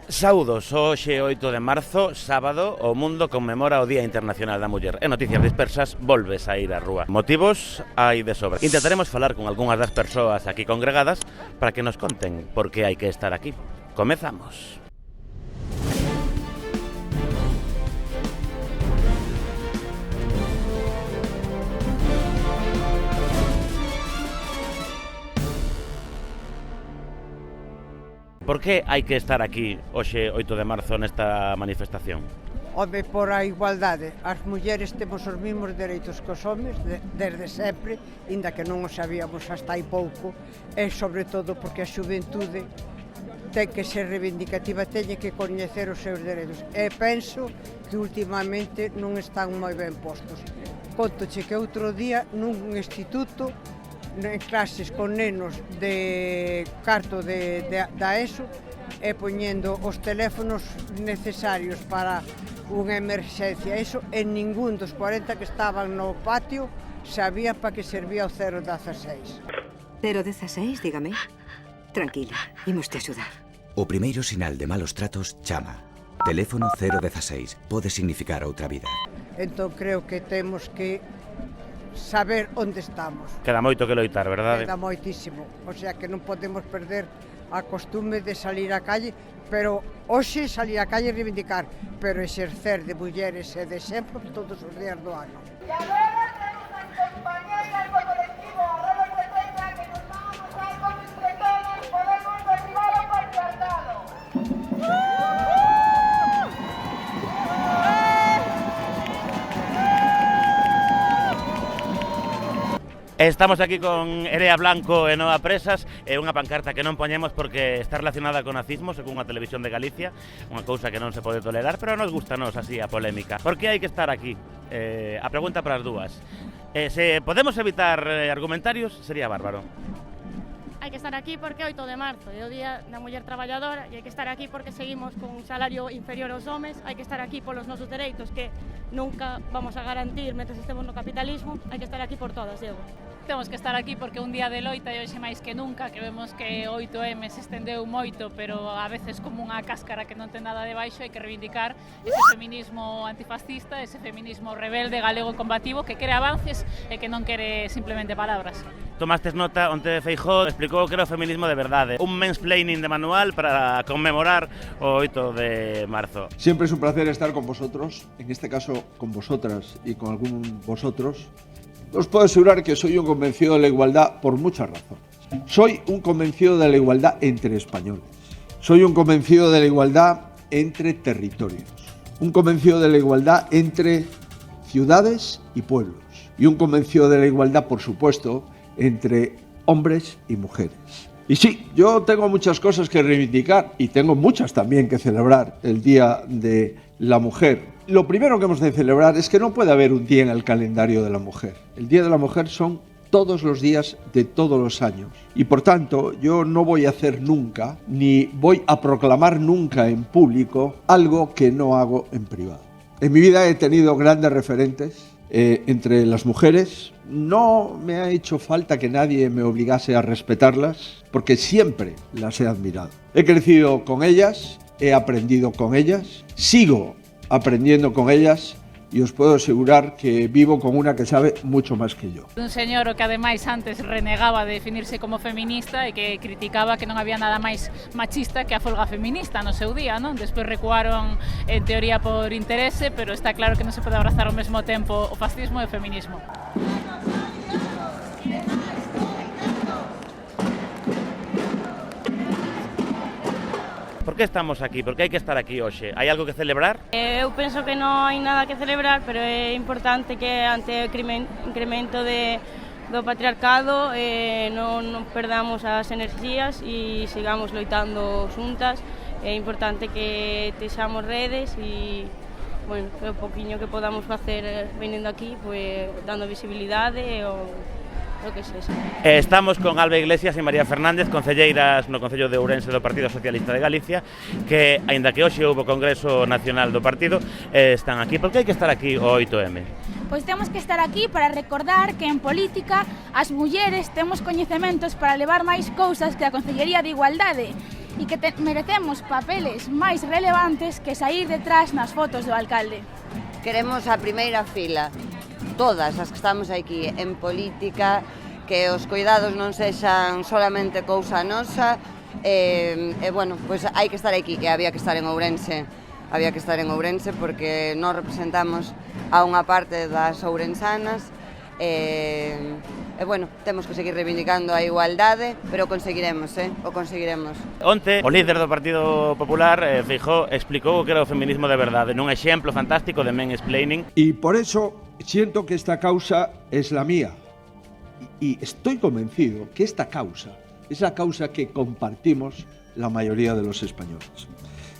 Saúdos, hoxe 8 de marzo, sábado, o mundo conmemora o Día Internacional da Muller e Noticias Dispersas volve a ir á rúa. Motivos hai de sobra. Intentaremos falar con algunhas das persoas aquí congregadas para que nos conten por que hai que estar aquí. Comezamos. Por que hai que estar aquí hoxe 8 de marzo nesta manifestación? Home, por a igualdade. As mulleres temos os mesmos dereitos que os homes desde sempre, inda que non o sabíamos hasta hai pouco, e sobre todo porque a xuventude ten que ser reivindicativa, teñe que coñecer os seus dereitos. E penso que últimamente non están moi ben postos. Contoche que outro día nun instituto, en clases con nenos de carto da ESO, e poñendo os teléfonos necesarios para unha emerxencia, eso, en ningún dos 40 que estaban no patio sabía para que servía o 016. 016, dígame. Tranquila, imos te axudar. O primeiro sinal de malos tratos chama. Teléfono 016 pode significar outra vida. Entón creo que temos que saber onde estamos. Queda moito que loitar, verdade? Queda moitísimo, o sea que non podemos perder a costume de salir á calle, pero hoxe salir á calle e reivindicar, pero exercer de mulleres e de exemplo todos os días do ano. E agora temos as compañeras do colectivo Arroba 70 que nos van a mostrar como entre todos podemos derribar o patriarcado. Estamos aquí con Erea Blanco e Noa Presas, é unha pancarta que non poñemos porque está relacionada con nazismo, según a Televisión de Galicia, unha cousa que non se pode tolerar, pero nos gustanos así a polémica. Por que hai que estar aquí? A pregunta para as dúas. Se podemos evitar argumentarios, sería bárbaro. Hai que estar aquí porque é 8 de marzo, é o Día da Muller Traballadora, e hai que estar aquí porque seguimos con un salario inferior aos homes, hai que estar aquí polos nosos dereitos que nunca vamos a garantir mentre estemos no capitalismo, hai que estar aquí por todas, Diego. Temos que estar aquí porque un día de loita e hoxe máis que nunca, que vemos que 8M se estendeu moito, pero a veces como unha cáscara que non ten nada debaixo, hai que reivindicar ese feminismo antifascista, ese feminismo rebelde, galego combativo, que quere avances e que non quere simplemente palabras. Tomastes nota, onte Feijóo explicou que era o feminismo de verdade, un mansplaining de manual para conmemorar o 8 de marzo. Siempre es un placer estar con vosotros, en este caso con vosotras y con algún vosotros. Os puedo asegurar que soy un convencido de la igualdad por muchas razones. Soy un convencido de la igualdad entre españoles. Soy un convencido de la igualdad entre territorios. Un convencido de la igualdad entre ciudades y pueblos. Y un convencido de la igualdad, por supuesto, entre hombres y mujeres. Y sí, yo tengo muchas cosas que reivindicar y tengo muchas también que celebrar el Día de la Mujer. Lo primero que hemos de celebrar es que no puede haber un día en el calendario de la mujer. El Día de la Mujer son todos los días de todos los años. Y por tanto, yo no voy a hacer nunca, ni voy a proclamar nunca en público algo que no hago en privado. En mi vida he tenido grandes referentes entre las mujeres. No me ha hecho falta que nadie me obligase a respetarlas, porque siempre las he admirado. He crecido con ellas, he aprendido con ellas, sigo aprendiendo con ellas e os podo asegurar que vivo con una que sabe mucho más que yo. Un señor que ademais antes renegaba de definirse como feminista e que criticaba que non había nada máis machista que a folga feminista no seu día, non? Despois recuaron en teoría por interese, pero está claro que non se pode abrazar ao mesmo tempo o fascismo e o feminismo. Por que estamos aquí? Por que hai que estar aquí hoxe? Hai algo que celebrar? Eu penso que non hai nada que celebrar, pero é importante que ante o incremento do patriarcado non perdamos as enerxías e sigamos loitando xuntas. É importante que teixamos redes e bueno, o poquinho que podamos facer venindo aquí, pues, dando visibilidade o que sexa. Estamos con Alba Iglesias e María Fernández, concelleiras no Concello de Ourense do Partido Socialista de Galicia, que, aínda que hoxe houbo Congreso Nacional do Partido, están aquí. Por que hai que estar aquí o 8M? Pois temos que estar aquí para recordar que en política as mulleres temos coñecementos para levar máis cousas que a Consellería de Igualdade e que merecemos papeles máis relevantes que saír detrás nas fotos do alcalde. Queremos a primeira fila, todas as que estamos aquí en política, que os cuidados non sexan solamente cousa nosa, bueno, pois hai que estar aquí, e había que estar en Ourense. Había que estar en Ourense porque nós representamos a unha parte das ourensanas bueno, temos que seguir reivindicando a igualdade, pero o conseguiremos, o conseguiremos. Onte, o líder do Partido Popular, Feijóo, explicou o que era o feminismo de verdade, nun exemplo fantástico de mansplaining. Y por eso siento que esta causa es la mía. Y estoy convencido que esta causa es la causa que compartimos la mayoría de los españoles.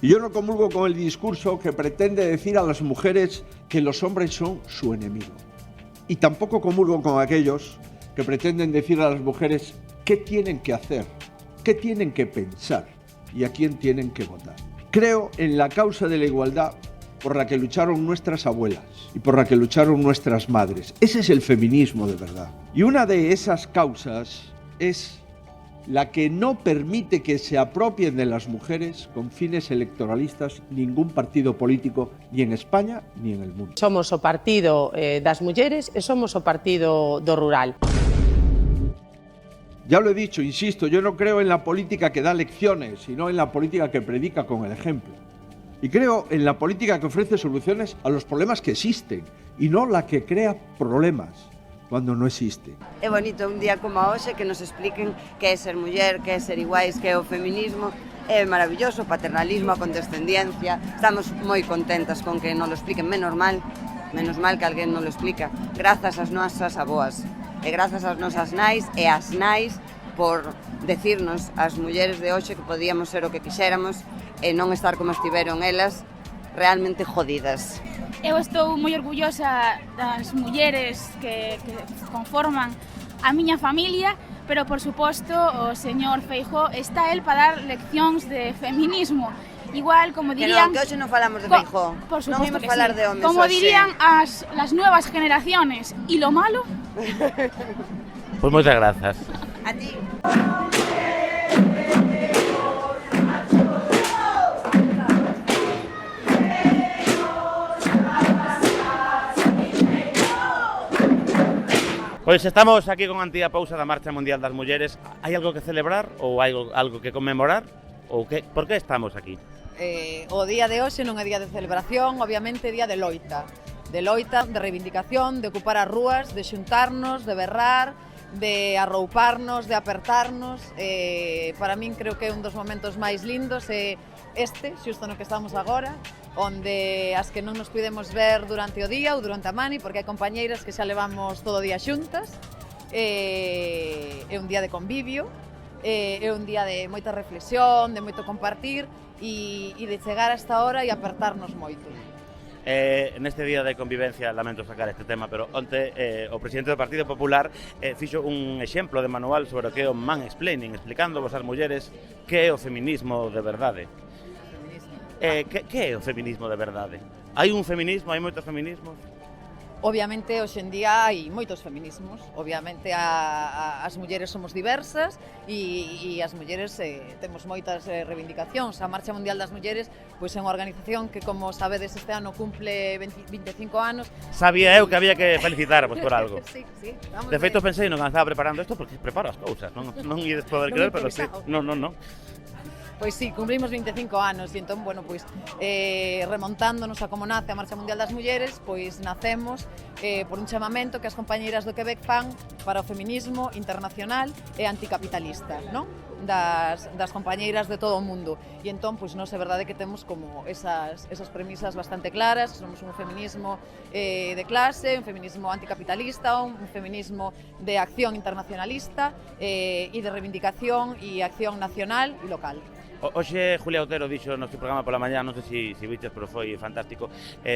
Y yo no comulgo con el discurso que pretende decir a las mujeres que los hombres son su enemigo. Y tampoco comulgo con aquellos que pretenden decir a las mujeres qué tienen que hacer, qué tienen que pensar y a quién tienen que votar. Creo en la causa de la igualdad por la que lucharon nuestras abuelas y por la que lucharon nuestras madres. Ese es el feminismo de verdad. Y una de esas causas es la que no permite que se apropien de las mujeres con fines electoralistas ningún partido político, ni en España ni en el mundo. Somos o partido das mulleres e somos o partido do rural. Ya lo he dicho, insisto, yo no creo en la política que da lecciones, sino en la política que predica con el ejemplo. Y creo en la política que ofrece soluciones a los problemas que existen, y no la que crea problemas cuando no existe. É bonito un día como hoxe que nos expliquen que é ser muller, que é ser iguais, que é o feminismo. É maravilloso, o paternalismo, a condescendencia. Estamos moi contentas con que nos lo expliquen, menos mal que alguén nos lo explica. Grazas ás nosas aboas, e grazas ás nosas nais e ás nais por decirnos ás mulleres de hoxe que podíamos ser o que quixéramos e non estar como estiveron elas, realmente jodidas. Eu estou moi orgullosa das mulleres que conforman a miña familia, pero por suposto o señor Feijóo está el para dar leccións de feminismo. Igual, como dirían... Que hoxe non falamos de Feijóo, por suposto non vamos que falar sí. de homes Como hoxe. dirían las nuevas generaciones, ¿y lo malo? Pues moitas grazas. A ti. Pois estamos aquí con a antiga pausa da Marcha Mundial das Mulleres. Hai algo que celebrar ou hai algo que conmemorar? Ou que, por que estamos aquí? O día de hoxe non é día de celebración, obviamente é día de loita. De loita, de reivindicación, de ocupar as rúas, de xuntarnos, de berrar, de arrouparnos, de apertarnos. Para min creo que é un dos momentos máis lindos é este, xusto no que estamos agora, onde as que non nos podemos ver durante o día ou durante a mani, porque hai compañeiras que xa levamos todo o día xuntas. É un día de convivio, é un día de moita reflexión, de moito compartir e de chegar a esta hora e apertarnos moito. Neste día de convivencia, lamento sacar este tema, pero onte o presidente do Partido Popular fixo un exemplo de manual sobre o que é o mansplaining, explicando vos as mulleres que é o feminismo de verdade. Que é o feminismo de verdade? Hai un feminismo, hai moitos feminismos? Obviamente, hoxe en día hai moitos feminismos. Obviamente, as mulleres somos diversas e as mulleres temos moitas reivindicacións. A Marcha Mundial das Mulleres pois é unha organización que, como sabedes, este ano cumple 25 anos. Sabía eu que había que felicitarvos por algo. Sí. De feito, pensei, non estaba preparando isto porque preparo as cousas. Non ides poder creer, pero sí. Non. Pois sí, cumprimos 25 anos e entón, bueno, pois remontándonos a como nace a Marcha Mundial das Mulleres, pois nacemos por un chamamento que as compañeiras do Quebec fan para o feminismo internacional e anticapitalista, non? Das compañeiras de todo o mundo. E entón, pois non é verdade que temos como esas premisas bastante claras, somos un feminismo de clase, un feminismo anticapitalista, un feminismo de acción internacionalista e de reivindicación e acción nacional e local. Hoxe Julia Otero dixo no seu programa pola mañá, non sei se viches, pero foi fantástico,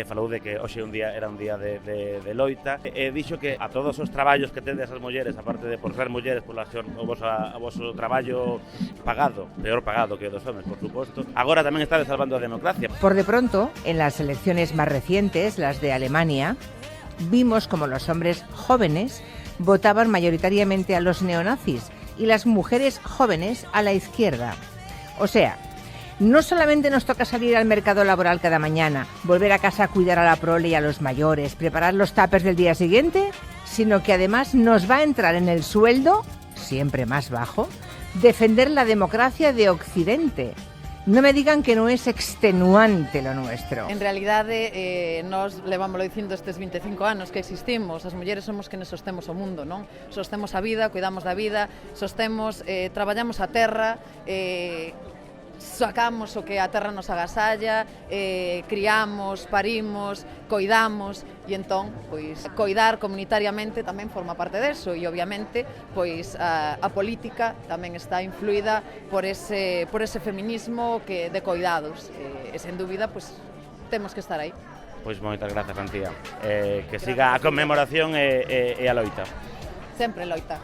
falou de que hoxe era un día de loita, dixo que a todos os traballos que tedes as mulleres, aparte de por ser mulleres, por o vosso traballo pagado, peor pagado que o dos homes, por suposto, agora tamén estades salvando a democracia. Por de pronto, en las elecciones más recientes, las de Alemania, vimos como los hombres jóvenes votaban mayoritariamente a los neonazis y las mujeres jóvenes a la izquierda. O sea, no solamente nos toca salir al mercado laboral cada mañana, volver a casa a cuidar a la prole y a los mayores, preparar los tuppers del día siguiente, sino que además nos va a entrar en el sueldo, siempre más bajo, defender la democracia de Occidente. Non me digan que non é extenuante lo nuestro. En realidade, nós levámoslo dicindo estes 25 anos que existimos, as mulleres somos quenes sostemos o mundo, non? Sostemos a vida, cuidamos da vida, sostemos, traballamos a terra, sacamos o que a terra nos agasalla, criamos, parimos, coidamos, e entón, pois, coidar comunitariamente tamén forma parte deso, e obviamente, pois, a política tamén está influída por ese feminismo de coidados, e sen dúbida, pois, temos que estar aí. Pois moitas grazas, Antía. Que siga a conmemoración e a loita. Sempre loita.